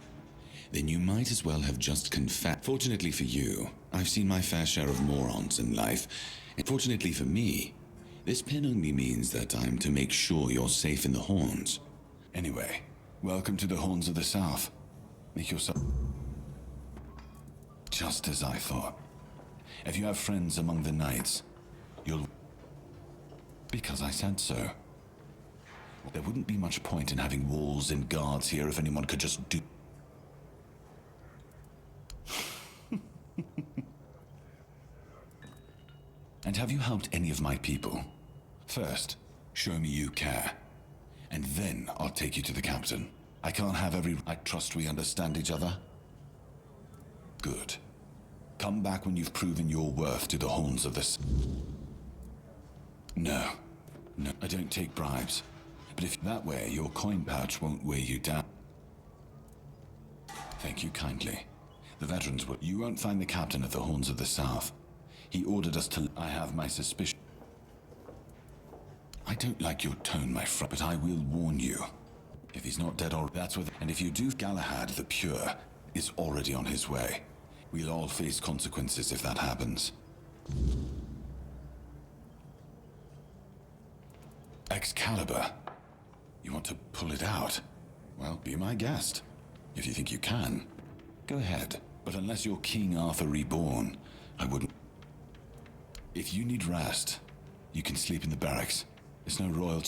then you might as well have just confessed. Fortunately for you, I've seen my fair share of morons in life. And fortunately for me, this pin only means that I'm to make sure you're safe in the Horns. Anyway, welcome to the Horns of the South. Make yourself... Just as I thought. If you have friends among the knights, you'll... Because I said so. There wouldn't be much point in having walls and guards here if anyone could just do... And have you helped any of my people? First, show me you care. And then I'll take you to the captain. I can't have every... I trust we understand each other? Good. Come back when you've proven your worth to the Horns of this... No. No, I don't take bribes. But if that way, your coin pouch won't weigh you down. Thank you kindly. The veterans will... You won't find the captain at the Horns of the South. He ordered us to... I have my suspicion. I don't like your tone, my friend, but I will warn you. If he's not dead or... That's with... And if you do... Galahad the Pure is already on his way. We'll all face consequences if that happens. Excalibur. You want to pull it out? Well, be my guest. If you think you can, go ahead. But unless you're King Arthur reborn, I wouldn't... If you need rest, you can sleep in the barracks. It's no royal...